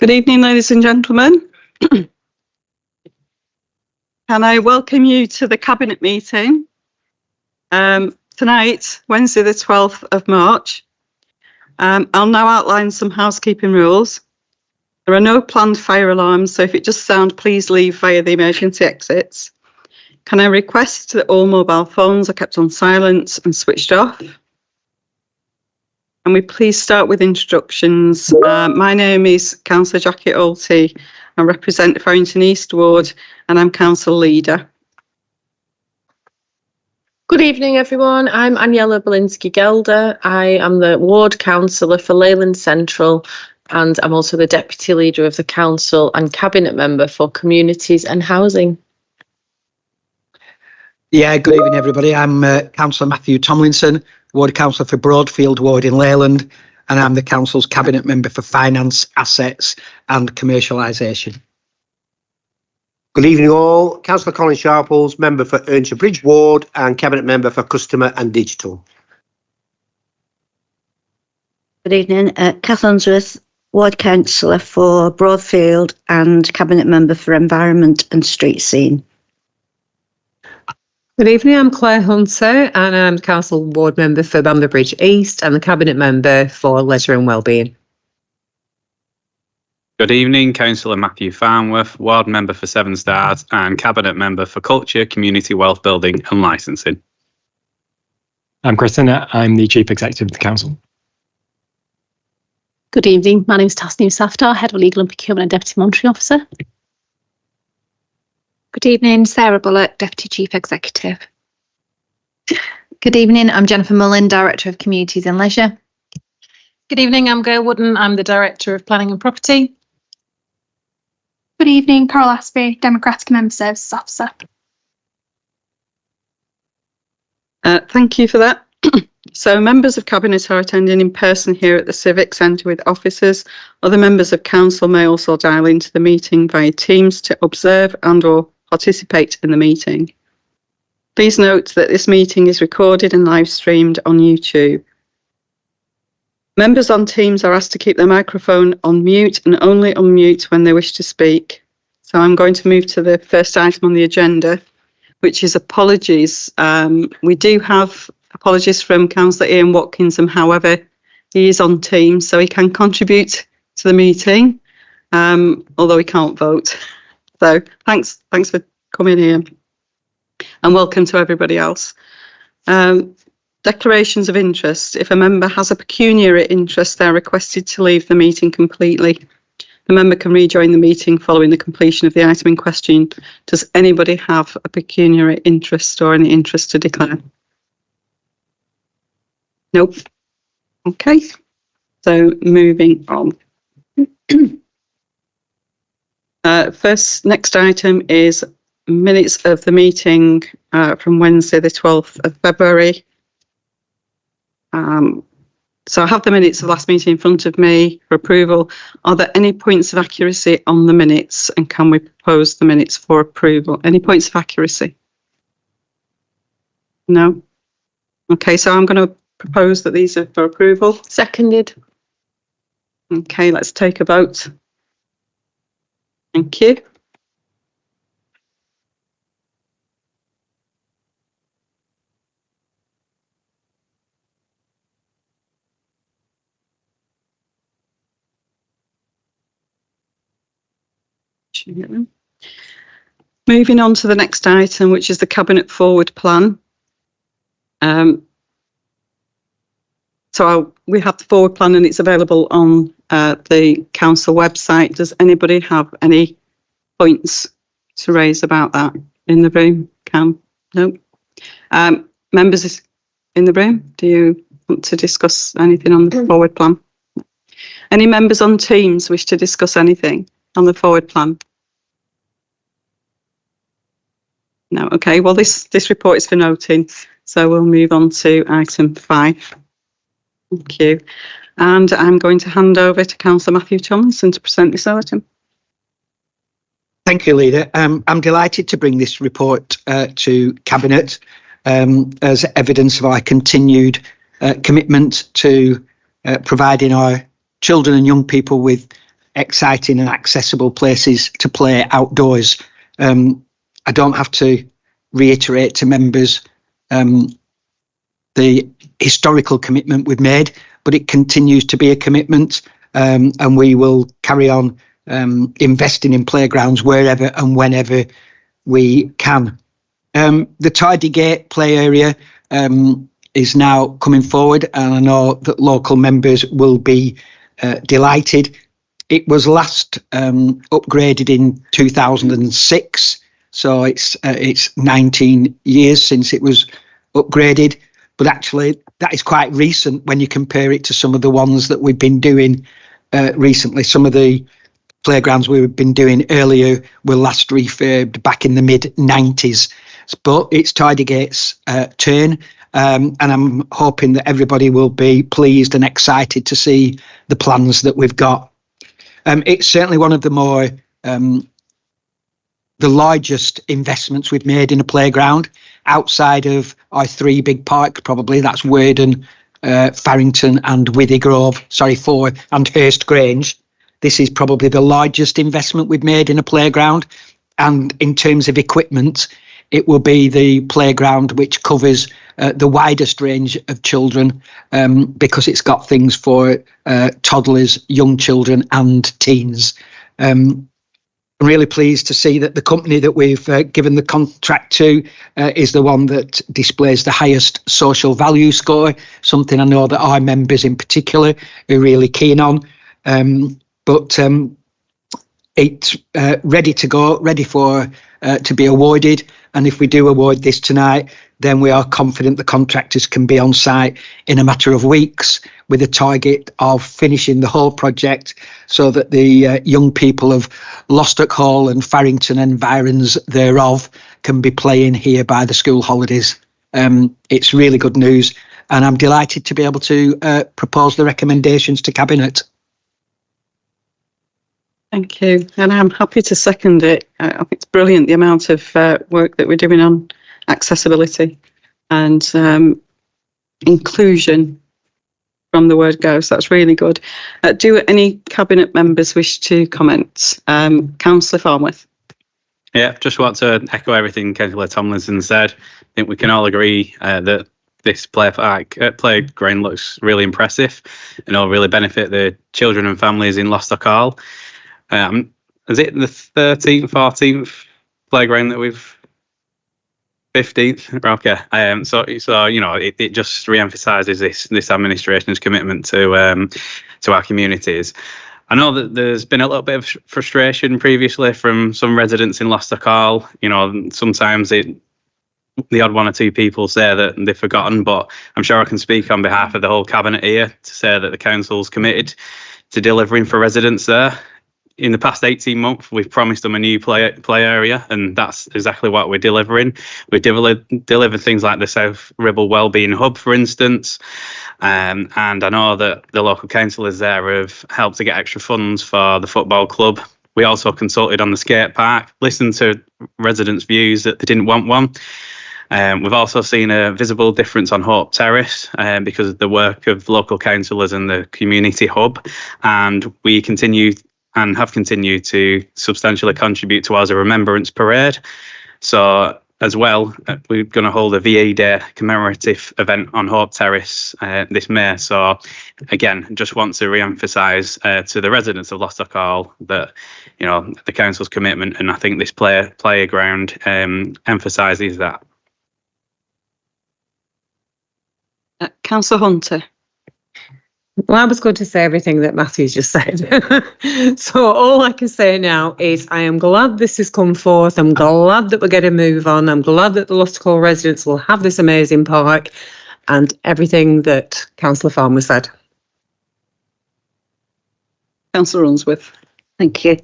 Good evening, ladies and gentlemen. Can I welcome you to the Cabinet meeting tonight, Wednesday the 12th of March. I'll now outline some housekeeping rules. There are no planned fire alarms, so if it just sounds, please leave via the emergency exits. Can I request that all mobile phones are kept on silent and switched off? And we please start with introductions. My name is Councillor Jackie Alty. I represent Farrington East Ward and I'm Council Leader. Good evening, everyone. I'm Aniela Belinsky-Gelder. I am the Ward Councillor for Leyland Central and I'm also the Deputy Leader of the Council and Cabinet Member for Communities and Housing. Yeah, good evening, everybody. I'm Councillor Matthew Tomlinson, Ward Councillor for Broadfield Ward in Leyland, and I'm the Council's Cabinet Member for Finance, Assets and Commercialisation. Good evening all. Councillor Colin Sharples, Member for Earnshaw Bridge Ward and Cabinet Member for Customer and Digital. Good evening. Kath Unsworth, Ward Councillor for Broadfield and Cabinet Member for Environment and Street Scene. Good evening, I'm Claire Hunter and I'm Council Ward Member for Bamber Bridge East and the Cabinet Member for Leisure and Wellbeing. Good evening, Councillor Matthew Farnworth, Ward Member for Seven Stars and Cabinet Member for Culture, Community Wealth Building and Licensing. I'm Chris Sinnott, I'm the Chief Executive of the Council. Good evening, my name is Tasneem Safdar, Head of Legal and Procurement and Deputy Monitoring Officer. Good evening, Sarah Bullock, Deputy Chief Executive. Good evening, I'm Jennifer Mullen, Director of Communities and Leisure. Good evening, I'm Gail Wooden, I'm the Director of Planning and Property. Good evening, Carol Aspey, Democratic Member Services Officer. Thank you for that. So members of Cabinet are attending in person here at the Civic Centre with officers. Other members of Council may also dial into the meeting via Teams to observe and/or participate in the meeting. Please note that this meeting is recorded and live streamed on YouTube. Members on Teams are asked to keep their microphone on mute and only unmute when they wish to speak. So I'm going to move to the first item on the agenda, which is apologies. We do have apologies from Councillor Ian Watkinson, however, he is on Teams, so he can contribute to the meeting, although he can't vote. So thanks for coming here and welcome to everybody else. Declarations of interest. If a member has a pecuniary interest, they're requested to leave the meeting completely. The member can rejoin the meeting following the completion of the item in question. Does anybody have a pecuniary interest or any interest to declare? Nope. Okay, so moving on. Next item is minutes of the meeting from Wednesday the 12th of February. So I have the minutes of the last meeting in front of me for approval. Are there any points of accuracy on the minutes and can we propose the minutes for approval? Any points of accuracy? No? Okay, so I'm going to propose that these are for approval. Seconded. Okay, let's take a vote. Thank you. Moving on to the next item, which is the Cabinet Forward Plan. So we have the forward plan and it's available on the council website. Does anybody have any points to raise about that in the room? No. Members in the room, do you want to discuss anything on the forward plan? Any members on Teams wish to discuss anything on the forward plan? No. Okay, well this report is for noting, so we'll move on to item 5. Thank you. And I'm going to hand over to Councillor Matthew Tomlinson to present this item. Thank you, Leader. I'm delighted to bring this report to Cabinet as evidence of our continued commitment to providing our children and young people with exciting and accessible places to play outdoors. I don't have to reiterate to members the historical commitment we've made, but it continues to be a commitment, and we will carry on investing in playgrounds wherever and whenever we can. The Tidygate play area is now coming forward, and I know that local members will be delighted. It was last upgraded in 2006, so it's 19 years since it was upgraded. But actually, that is quite recent when you compare it to some of the ones that we've been doing recently. Some of the playgrounds we've been doing earlier were last refurbed back in the mid-90s. But it's Tidygate's turn, and I'm hoping that everybody will be pleased and excited to see the plans that we've got. It's certainly one of the more the largest investments we've made in a playground outside of our three big parks. Probably that's Weardon, Farrington, and Four, and Hurst Grange. This is probably the largest investment we've made in a playground, and in terms of equipment, it will be the playground which covers the widest range of children, because it's got things for toddlers, young children and teens. I'm really pleased to see that the company that we've given the contract to is the one that displays the highest social value score, something I know that our members in particular are really keen on. But it's ready to go, ready for to be awarded. And if we do award this tonight, then we are confident the contractors can be on site in a matter of weeks, with a target of finishing the whole project so that the young people of Lostock Hall and Farrington environs thereof can be playing here by the school holidays. It's really good news, and I'm delighted to be able to propose the recommendations to Cabinet. Thank you. And I'm happy to second it. I think it's brilliant, the amount of work that we're doing on accessibility and inclusion from the word go. So that's really good. Do any Cabinet members wish to comment? Councillor Farnworth. Yeah, just want to echo everything Councillor Tomlinson said. I think we can all agree that this playground looks really impressive and will really benefit the children and families in Lostock Hall. Is it the 13th, 14th playground that we've 15th? Okay. So you know, it just re-emphasises this administration's commitment to our communities. I know that there's been a little bit of frustration previously from some residents in Lostock Hall. You know, sometimes the odd one or two people say that they've forgotten, but I'm sure I can speak on behalf of the whole Cabinet here to say that the council's committed to delivering for residents there. In the past 18 months, we've promised them a new play area, and that's exactly what we're delivering. We delivered things like the South Ribble Wellbeing Hub, for instance, and I know that the local councillors there have helped to get extra funds for the football club. We also consulted on the skate park, listened to residents' views that they didn't want one. We've also seen a visible difference on Hope Terrace because of the work of local councillors and the community hub, and we have continued to substantially contribute towards a remembrance parade. So as well, we're going to hold a VE Day commemorative event on Hope Terrace this May. So again, just want to re-emphasise to the residents of Lostock Hall that, you know, the council's commitment, and I think this playground emphasises that. Councillor Hunter. Well, I was going to say everything that Matthew's just said. So all I can say now is I am glad this has come forth. I'm glad that we're going to move on. I'm glad that the Lostock Hall residents will have this amazing park, and everything that Councillor Farmer said. Councillor Unsworth. Thank you.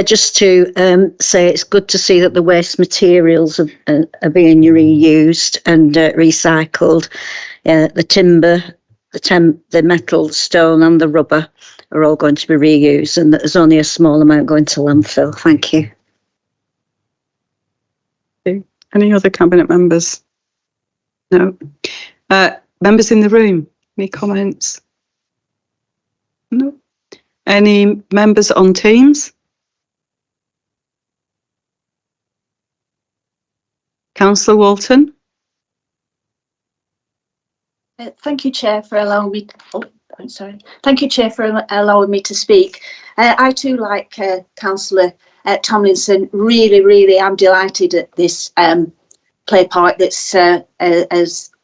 Just to say it's good to see that the waste materials are being reused and recycled. The timber, the metal, stone and the rubber are all going to be reused, and there's only a small amount going to landfill. Thank you. Any other Cabinet members? No. Members in the room, any comments? No. Any members on Teams? Councillor Walton? Thank you, Chair, for allowing me. Thank you, Chair, for allowing me to speak. I too, like Councillor Tomlinson, really am delighted at this play park that's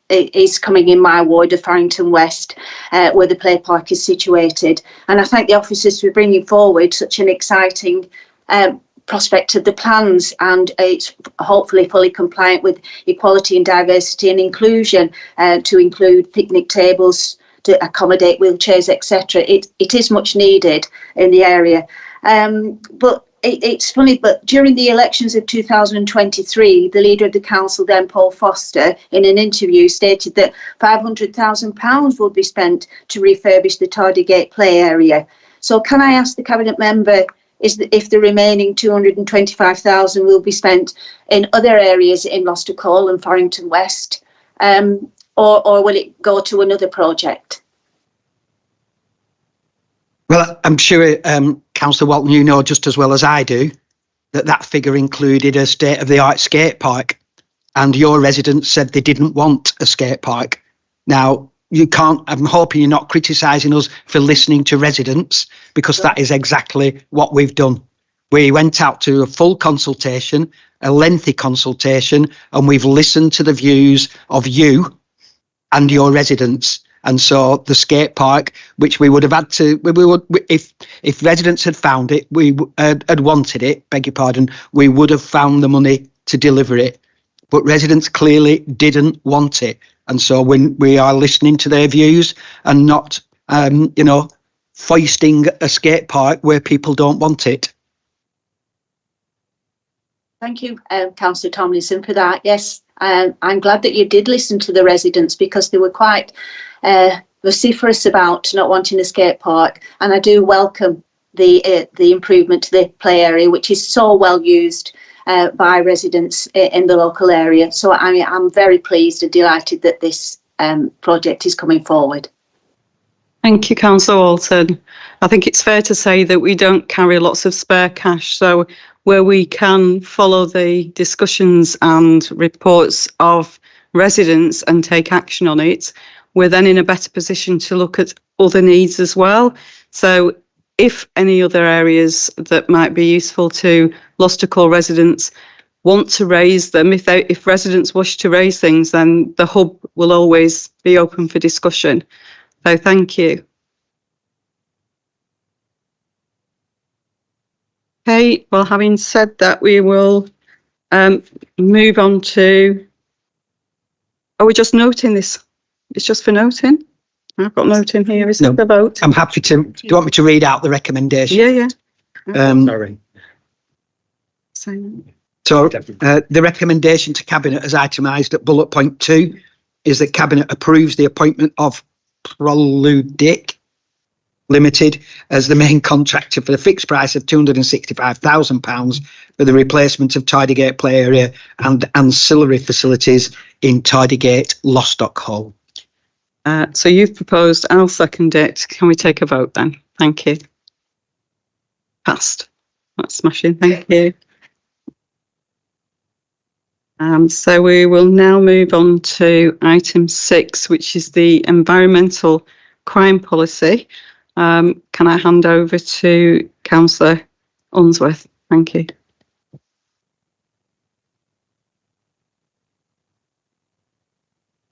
is coming in my ward of Farrington West, where the play park is situated. And I thank the officers for bringing forward such an exciting prospect of the plans, and it's hopefully fully compliant with equality and diversity and inclusion, to include picnic tables to accommodate wheelchairs, etc. It is much needed in the area. But it's funny, but during the elections of 2023, the leader of the council then, Paul Foster, in an interview stated that £500,000 would be spent to refurbish the Tardygate play area. So can I ask the cabinet member if the remaining 225,000 will be spent in other areas in Lostercall and Farrington West, or will it go to another project? Well, I'm sure, Councillor Walton, you know just as well as I do that figure included a state-of-the-art skate park, and your residents said they didn't want a skate park. Now, you can't. I'm hoping you're not criticising us for listening to residents, because that is exactly what we've done. We went out to a full consultation, a lengthy consultation, and we've listened to the views of you and your residents. And so the skate park, which we would have had to, if residents had found it, had wanted it, beg your pardon, we would have found the money to deliver it. But residents clearly didn't want it. And so when we are listening to their views and not, foisting a skate park where people don't want it. Thank you, Councillor Tomlinson, for that. Yes, I'm glad that you did listen to the residents, because they were quite vociferous about not wanting a skate park. And I do welcome the improvement to the play area, which is so well used by residents in the local area. So I'm very pleased and delighted that this project is coming forward. Thank you, Councillor Walton. I think it's fair to say that we don't carry lots of spare cash, so where we can follow the discussions and reports of residents and take action on it, we're then in a better position to look at other needs as well. So if any other areas that might be useful to Lostercall residents want to raise them, if residents wish to raise things, then the hub will always be open for discussion. So thank you. Okay, well, having said that, we will move on to, are we just noting this? It's just for noting? I've got noting here. Is it the vote? I'm happy to. Do you want me to read out the recommendation? Yeah. Sorry. So the recommendation to Cabinet as itemised at bullet point 2 is that Cabinet approves the appointment of Proludic Limited as the main contractor for the fixed price of £265,000 for the replacement of Tardygate play area and ancillary facilities in Tardygate, Lostock. So you've proposed, I'll second it. Can we take a vote then? Thank you. Passed. That's smashing. Thank you. So we will now move on to item 6, which is the environmental crime policy. Can I hand over to Councillor Unsworth? Thank you.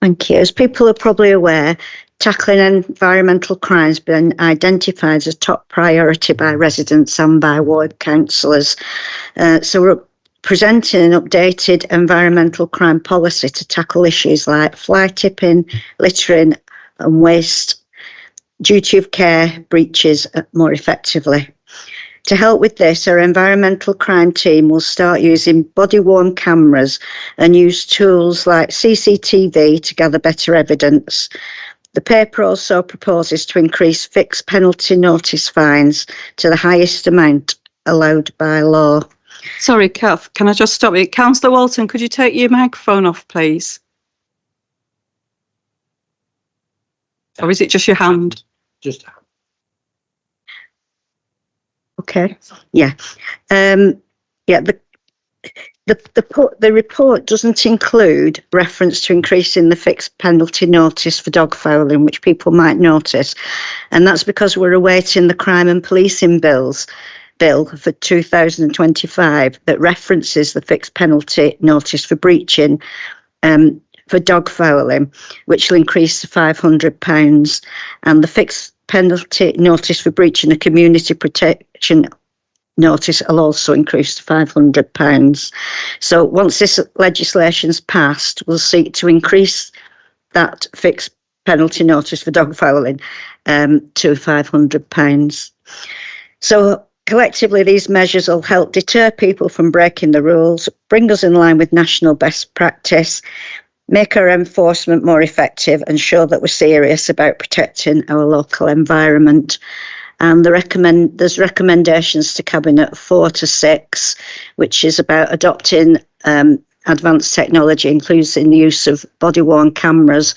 Thank you. As people are probably aware, tackling environmental crime has been identified as a top priority by residents and by ward councillors. So we're presenting an updated environmental crime policy to tackle issues like fly tipping, littering and waste, duty of care breaches more effectively. To help with this, our environmental crime team will start using body-worn cameras and use tools like CCTV to gather better evidence. The paper also proposes to increase fixed penalty notice fines to the highest amount allowed by law. Sorry, Kath, can I just stop you? Councillor Walton, could you take your microphone off, please? Or is it just your hand? Just Okay. Yeah. The report doesn't include reference to increasing the fixed penalty notice for dog fouling, which people might notice, and that's because we're awaiting the crime and policing bill for 2025 that references the fixed penalty notice for breaching for dog fouling, which will increase to £500, and the fixed penalty notice for breaching a community protection notice will also increase to £500. So once this legislation's passed, we'll seek to increase that fixed penalty notice for dog fouling to £500. So collectively, these measures will help deter people from breaking the rules, bring us in line with national best practice, make our enforcement more effective, and show that we're serious about protecting our local environment. And there's recommendations to Cabinet 4 to 6, which is about adopting advanced technology, including the use of body-worn cameras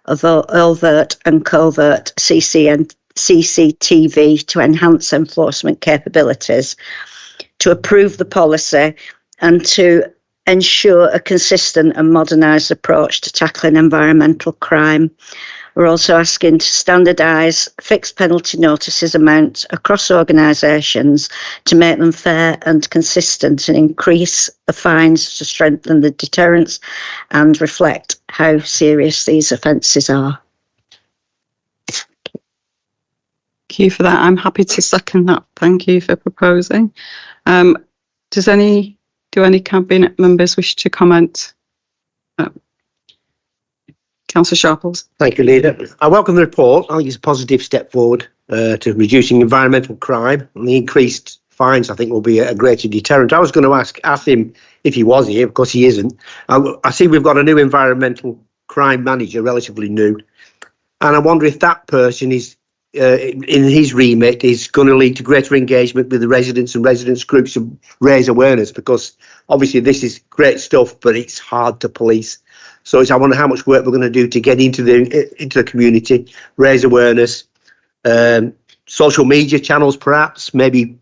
of overt and covert CCTV to enhance enforcement capabilities, to approve the policy, and to ensure a consistent and modernised approach to tackling environmental crime. We're also asking to standardise fixed penalty notices amounts across organisations to make them fair and consistent, and increase the fines to strengthen the deterrence and reflect how serious these offences are. Thank you for that. I'm happy to second that. Thank you for proposing. Do any Cabinet members wish to comment? Councillor Sharples. Thank you, Leader. I welcome the report. I think it's a positive step forward to reducing environmental crime, and the increased fines, I think, will be a greater deterrent. I was going to ask him if he was here, of course he isn't. I see we've got a new environmental crime manager, relatively new, and I wonder if that person is, in his remit, is going to lead to greater engagement with the residents and residents groups and raise awareness, because obviously this is great stuff, but it's hard to police. So I wonder how much work we're going to do to get into the community, raise awareness, social media channels, perhaps, maybe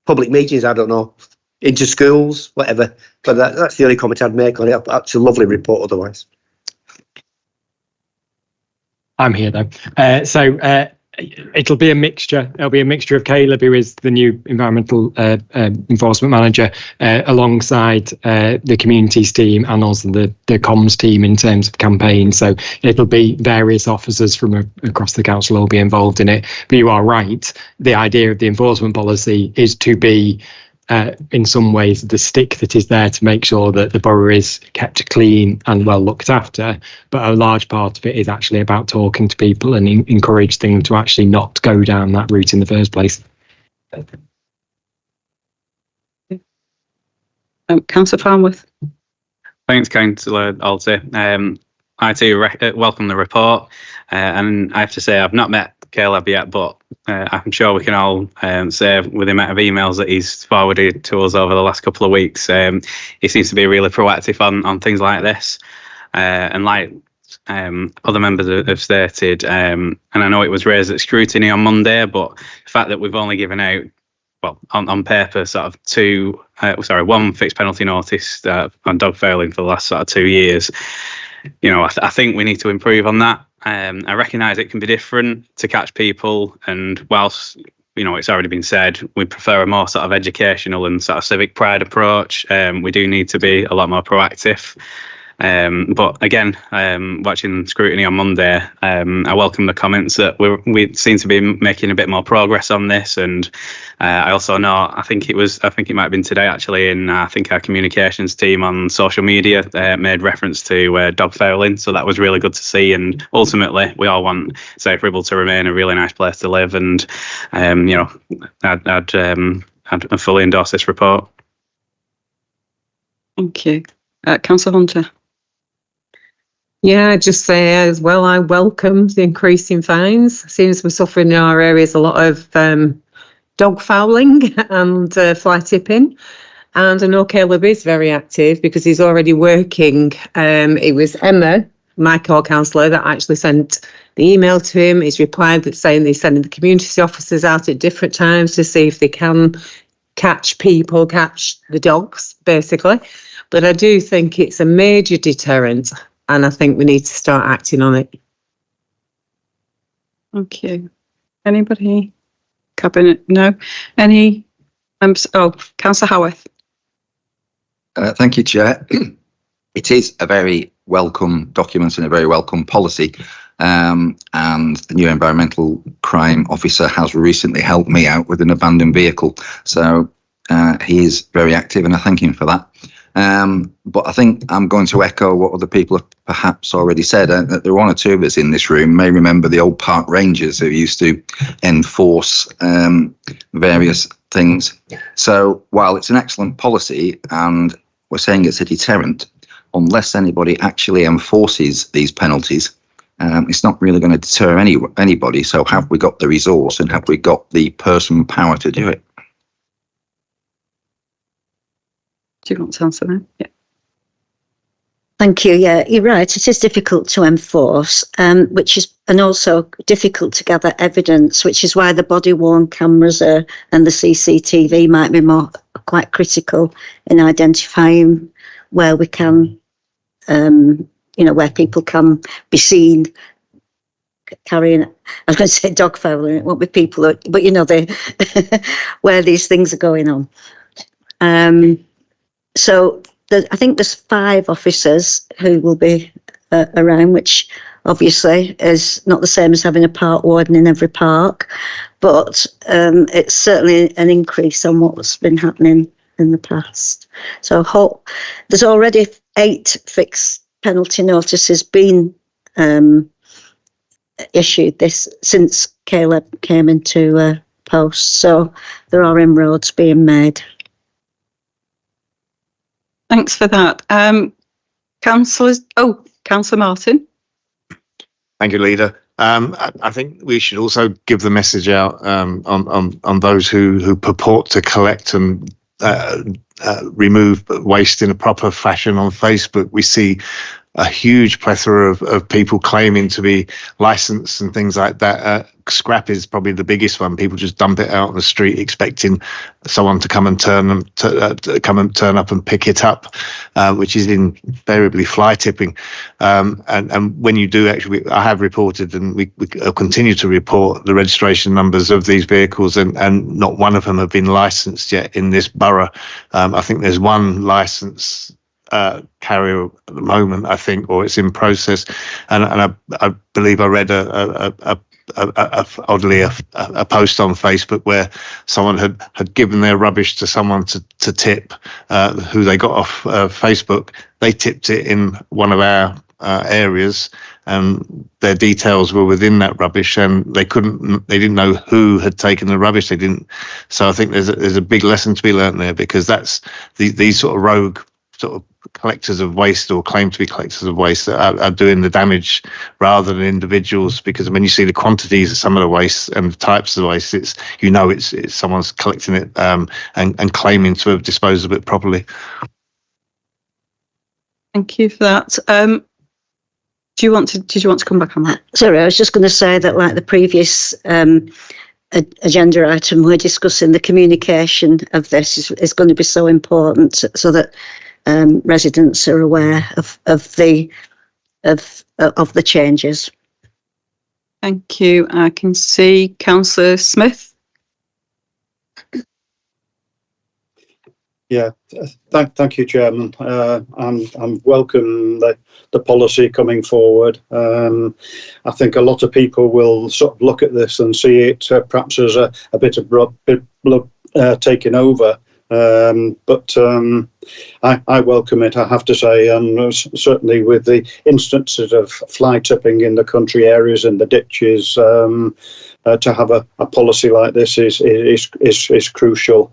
public meetings, I don't know, into schools, whatever. But that's the only comment I'd make on it. That's a lovely report otherwise. I'm here though. It'll be a mixture. It'll be a mixture of Caleb, who is the new environmental enforcement manager, alongside the communities team and also the comms team in terms of campaign. So it'll be various officers from across the council will be involved in it. But you are right. The idea of the enforcement policy is to be, in some ways, the stick that is there to make sure that the borough is kept clean and well looked after. But a large part of it is actually about talking to people and encourage them to actually not go down that route in the first place. Councillor Farnworth. Thanks, Councillor Alty. I too welcome the report, and I have to say I've not met Caleb yet, but I'm sure we can all say with the amount of emails that he's forwarded to us over the last couple of weeks, he seems to be really proactive on things like this. And like other members have stated, and I know it was raised at scrutiny on Monday, but the fact that we've only given out, well, on paper, sort of one fixed penalty notice on dog fouling for the last sort of 2 years, I think we need to improve on that. I recognise it can be different to catch people, and whilst it's already been said, we prefer a more sort of educational and sort of civic pride approach. We do need to be a lot more proactive. But again, watching scrutiny on Monday, I welcome the comments that we seem to be making a bit more progress on this, and I also know I think it might have been today actually, in I think our communications team on social media made reference to dog fouling, so that was really good to see. And ultimately, we all want Safe Ribble to remain a really nice place to live, and I'd fully endorse this report. Thank you, Councillor Hunter. Yeah, I'd just say as well, I welcome the increase in fines. Seems we're suffering in our areas a lot of dog fouling and fly tipping. And I know Caleb is very active because he's already working. It was Emma, my co-councillor, that actually sent the email to him. He's replied that saying they're sending the community officers out at different times to see if they can catch the dogs, basically. But I do think it's a major deterrent, and I think we need to start acting on it. Thank you. Anybody? Cabinet? No. Any? Councillor Howarth. Thank you, Chair. It is a very welcome document and a very welcome policy. And the new environmental crime officer has recently helped me out with an abandoned vehicle. So he is very active, and I thank him for that. But I think I'm going to echo what other people have perhaps already said. That there are one or two of us in this room may remember the old park rangers who used to enforce various things. So while it's an excellent policy and we're saying it's a deterrent, unless anybody actually enforces these penalties, it's not really going to deter anybody. So have we got the resource and have we got the person power to do it? Do you want to answer that? Yeah. Thank you. Yeah, you're right. It is difficult to enforce, and also difficult to gather evidence, which is why the body-worn cameras and the CCTV might be quite critical in identifying where we can, where people can be seen carrying. I was going to say dog fouling. It won't be people, but where these things are going on. So I think there's 5 officers who will be around, which obviously is not the same as having a park warden in every park, but it's certainly an increase on what's been happening in the past. So there's already 8 fixed penalty notices been issued since Caleb came into post. So there are inroads being made. Thanks for that. Councillor Martin. Thank you, Leader. I think we should also give the message out on those who purport to collect and remove waste in a proper fashion on Facebook. We see a huge plethora of people claiming to be licensed and things like that. Scrap is probably the biggest one. People just dump it out on the street expecting someone to come and turn up and pick it up, which is invariably fly tipping. And when you do actually, I have reported, and we continue to report the registration numbers of these vehicles, and not one of them have been licensed yet in this borough. I think there's one license carrier at the moment, I think, or it's in process, and I believe I read oddly a post on Facebook where someone had given their rubbish to someone to tip, who they got off Facebook. They tipped it in one of our areas, and their details were within that rubbish, and they didn't know who had taken the rubbish. So I think there's a big lesson to be learned there, because that's these sort of rogue sort of collectors of waste, or claim to be collectors of waste, that are doing the damage rather than individuals. Because when you see the quantities of some of the waste and the types of waste, it's someone's collecting it and claiming to have disposed of it properly. Thank you for that. Did you want to come back on that? Sorry, I was just going to say that, like the previous agenda item, we're discussing the communication of this is going to be so important, so that residents are aware of the changes. Thank you. I can see Councillor Smith. Yeah, thank you, Chairman. I'm welcome the policy coming forward. I think a lot of people will sort of look at this and see it perhaps as a bit of blood taking over. But I welcome it, I have to say, and certainly with the instances of fly tipping in the country areas and the ditches, to have a policy like this is crucial.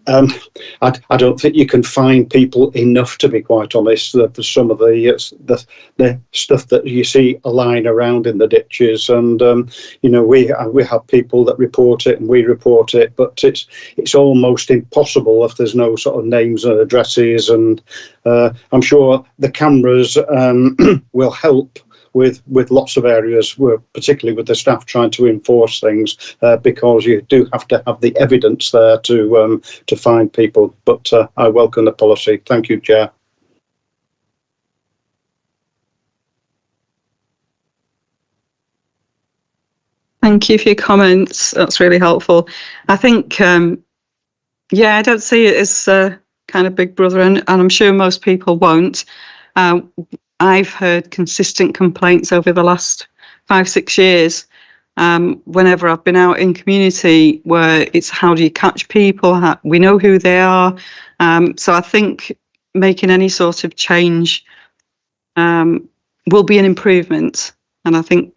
I don't think you can find people enough, to be quite honest, for some of the stuff that you see lying around in the ditches. And we have people that report it and we report it, but it's almost impossible if there's no sort of names and addresses. And I'm sure the cameras will help with lots of areas, particularly with the staff trying to enforce things, because you do have to have the evidence there to find people. But I welcome the policy. Thank you, Chair. Thank you for your comments. That's really helpful. I think, yeah, I don't see it as kind of Big Brother, and I'm sure most people won't. I've heard consistent complaints over the last 5-6 years whenever I've been out in community, where it's how do you catch people? We know who they are. So I think making any sort of change will be an improvement. And I think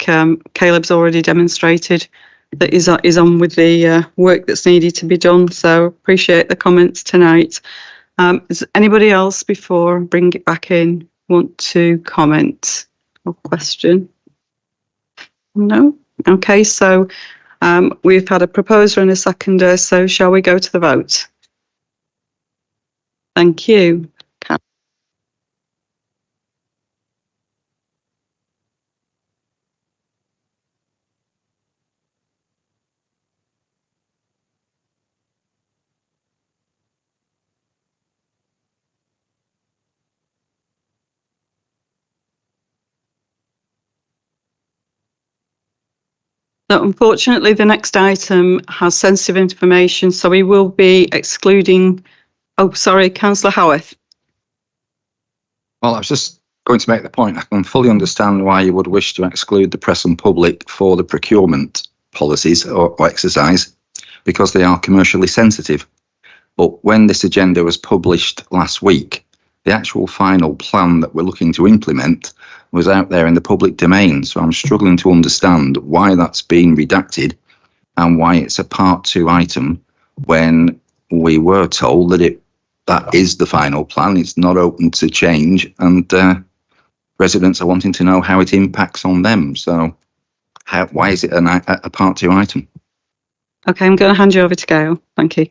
Caleb's already demonstrated that he's on with the work that's needed to be done. So appreciate the comments tonight. Is anybody else, before I bring it back in, want to comment or question? No? Okay, so we've had a proposer and a seconder, so shall we go to the vote? Thank you. So unfortunately, the next item has sensitive information, so we will be excluding. Oh, sorry, Councillor Howarth. Well, I was just going to make the point. I can fully understand why you would wish to exclude the press and public for the procurement policies or exercise, because they are commercially sensitive. But when this agenda was published last week, the actual final plan that we're looking to implement was out there in the public domain. So I'm struggling to understand why that's been redacted and why it's a part 2 item when we were told that that is the final plan. It's not open to change, and residents are wanting to know how it impacts on them. So why is it a part 2 item? Okay, I'm going to hand you over to Gail. Thank you.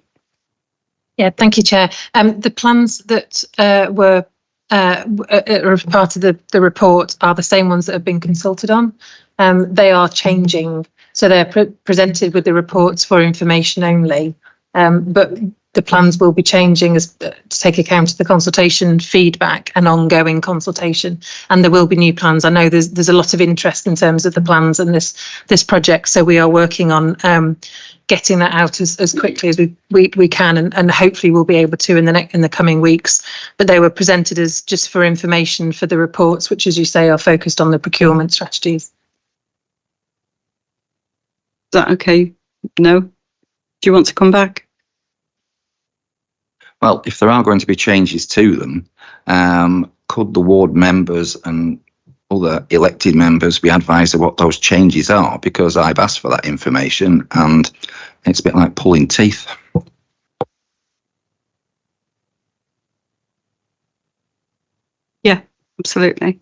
Yeah, thank you, Chair. The plans that were part of the report are the same ones that have been consulted on. They are changing, so they're presented with the reports for information only, but the plans will be changing to take account of the consultation feedback and ongoing consultation, and there will be new plans. I know there's a lot of interest in terms of the plans and this project, so we are working on getting that out as quickly as we can, and hopefully we'll be able to in the coming weeks. But they were presented as just for information for the reports, which, as you say, are focused on the procurement strategies. Is that okay? No? Do you want to come back? Well, if there are going to be changes to them, could the ward members and other elected members be advised of what those changes are? Because I've asked for that information and it's a bit like pulling teeth. Yeah, absolutely.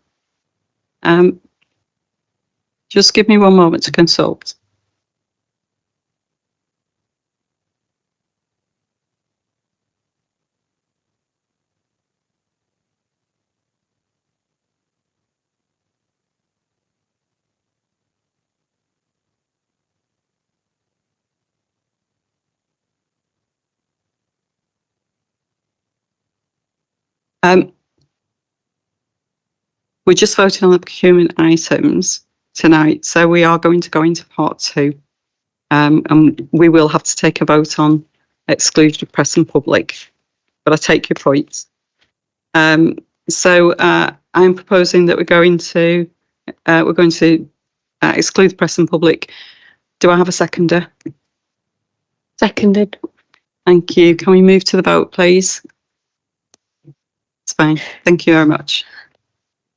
Just give me one moment to consult. We're just voting on the procurement items tonight, so we are going to go into part 2, and we will have to take a vote on excluded press and public. But I take your points. So I'm proposing that we're going to exclude the press and public. Do I have a seconder? Seconded. Thank you. Can we move to the vote, please? It's fine. Thank you very much.